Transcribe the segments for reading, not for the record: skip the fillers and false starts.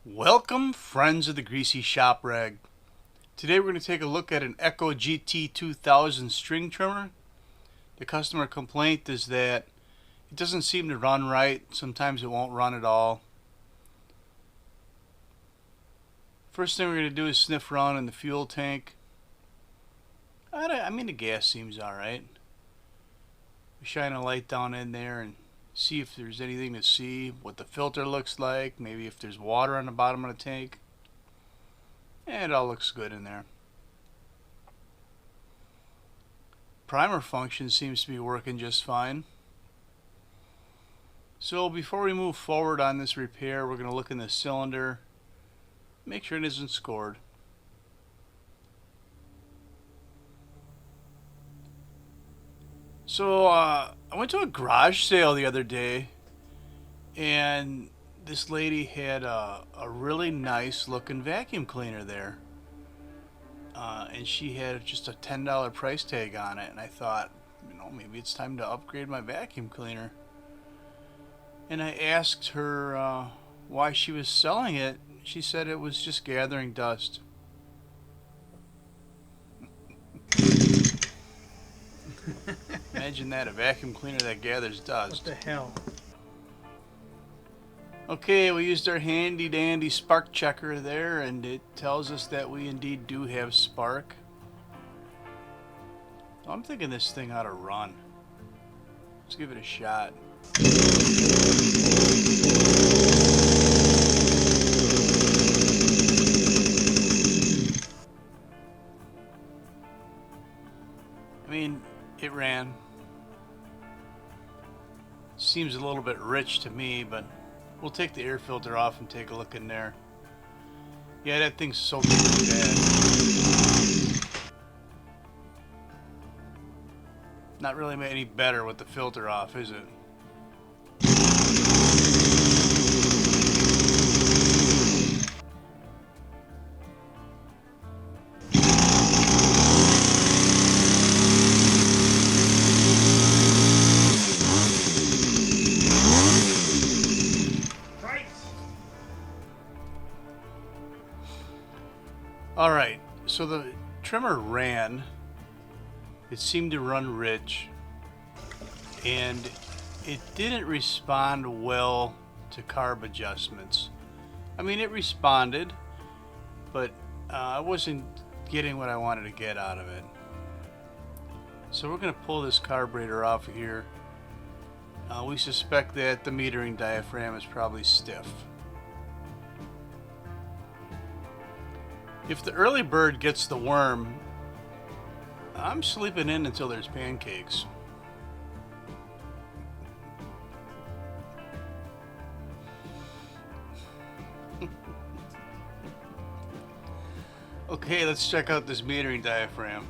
Welcome, friends of the Greasy Shop Rag. Today we're going to take a look at an Echo GT2000 string trimmer. The customer complaint is that it doesn't seem to run right. Sometimes it won't run at all. First thing we're going to do is sniff around in the fuel tank. I mean, the gas seems alright. We shine a light down in there and see if there's anything to see, what the filter looks like, maybe if there's water on the bottom of the tank. And it all looks good in there. Primer function seems to be working just fine. So before we move forward on this repair, we're going to look in the cylinder, make sure it isn't scored. So I went to a garage sale the other day, and this lady had a really nice looking vacuum cleaner there. And she had just a $10 price tag on it, and I thought, maybe it's time to upgrade my vacuum cleaner. And I asked her why she was selling it. She said it was just gathering dust. Imagine that, a vacuum cleaner that gathers dust. What the hell? Okay, we used our handy dandy spark checker there, and it tells us that we indeed do have spark. I'm thinking this thing ought to run. Let's give it a shot. I mean, it ran. Seems a little bit rich to me, but we'll take the air filter off and take a look in there. Yeah, that thing's soaking really bad. Not really any better with the filter off, is it? Alright, so the trimmer ran. It seemed to run rich, and it didn't respond well to carb adjustments. I mean, it responded, but I wasn't getting what I wanted to get out of it. So we're going to pull this carburetor off of here. We suspect that the metering diaphragm is probably stiff. If the early bird gets the worm, I'm sleeping in until there's pancakes. Okay, let's check out this metering diaphragm.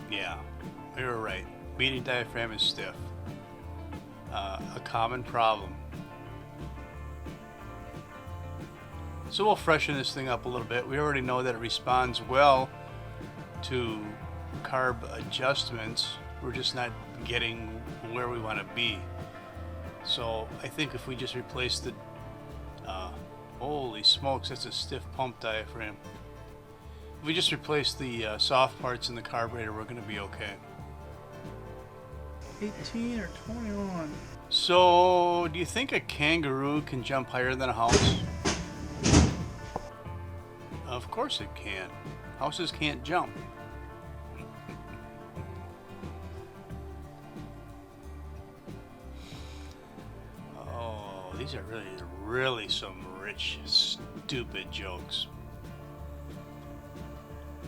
Yeah, we were right. Metering diaphragm is stiff. A common problem. So we'll freshen this thing up a little bit. We already know that it responds well to carb adjustments. We're just not getting where we want to be. So I think if we just replace the holy smokes, that's a stiff pump diaphragm. If we just replace the soft parts in the carburetor, we're going to be okay. 18 or 21. So, do you think a kangaroo can jump higher than a house? Of course it can. Houses can't jump. Oh, these are really some rich, stupid jokes.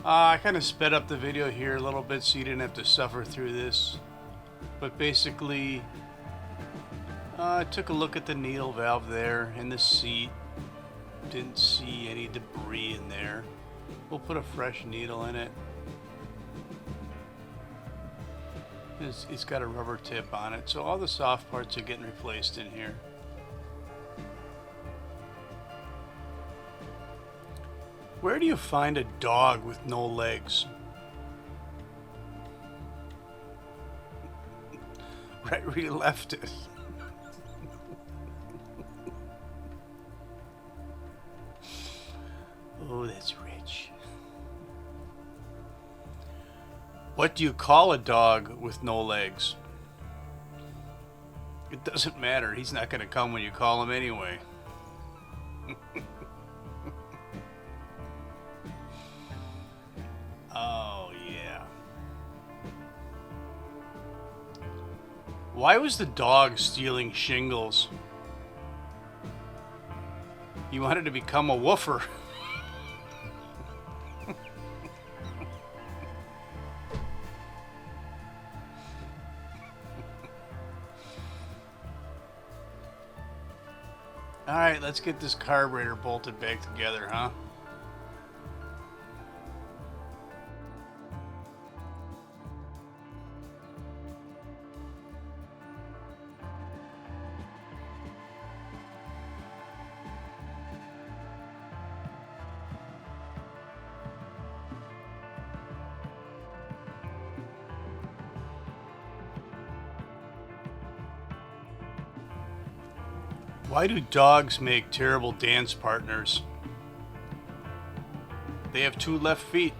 I kind of sped up the video here a little bit so you didn't have to suffer through this. But basically, I took a look at the needle valve there and the seat. Didn't see any debris in there. We'll put a fresh needle in it. It's got a rubber tip on it, so all the soft parts are getting replaced in here. Where do you find a dog with no legs? right where you left it. Oh, that's rich. What do you call a dog with no legs? It doesn't matter. He's not going to come when you call him anyway. Oh, yeah. Why was the dog stealing shingles? He wanted to become a woofer. Alright, let's get this carburetor bolted back together, huh? Why do dogs make terrible dance partners? They have 2 left feet.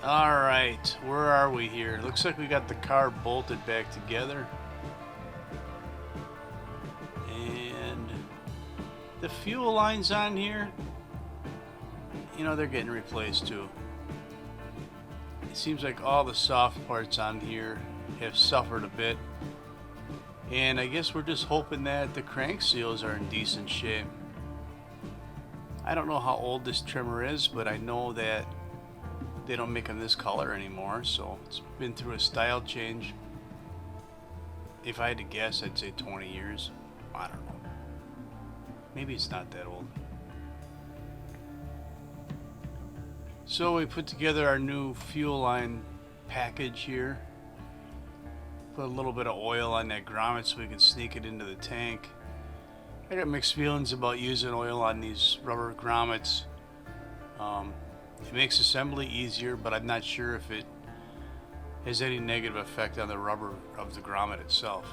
Alright, where are we here? Looks like we got the car bolted back together. And the fuel lines on here, you know, they're getting replaced too. It seems like all the soft parts on here have suffered a bit. And I guess we're just hoping that the crank seals are in decent shape. I don't know how old this trimmer is, but I know that they don't make them this color anymore, so it's been through a style change. If I had to guess, I'd say 20 years. I don't know. Maybe it's not that old. So we put together our new fuel line package here. Put a little bit of oil on that grommet so we can sneak it into the tank. I got mixed feelings about using oil on these rubber grommets. It makes assembly easier, but I'm not sure if it has any negative effect on the rubber of the grommet itself.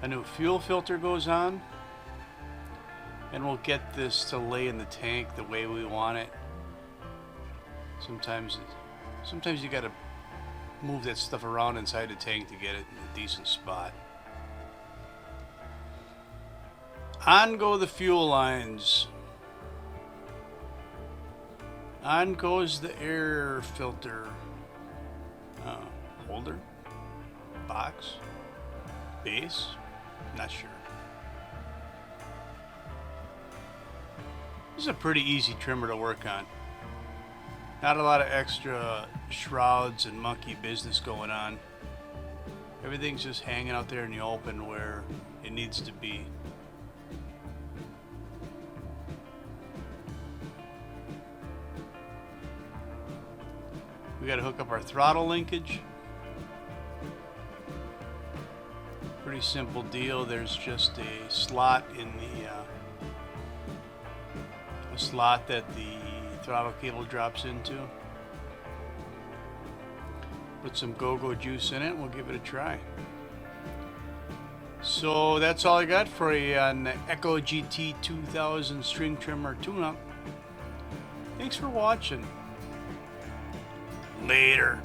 A new fuel filter goes on, and we'll get this to lay in the tank the way we want it. Sometimes you gotta move that stuff around inside the tank to get it in a decent spot. On go the fuel lines. On goes the air filter holder, box, base, not sure. This is a pretty easy trimmer to work on. Not a lot of extra shrouds and monkey business going on. Everything's just hanging out there in the open where it needs to be. We got to hook up our throttle linkage. Pretty simple deal. There's just a slot in the slot that the throttle cable drops into. Put some go-go juice in it and we'll give it a try. So that's all I got for you on the Echo GT2000 string trimmer tune-up. Thanks for watching. Later.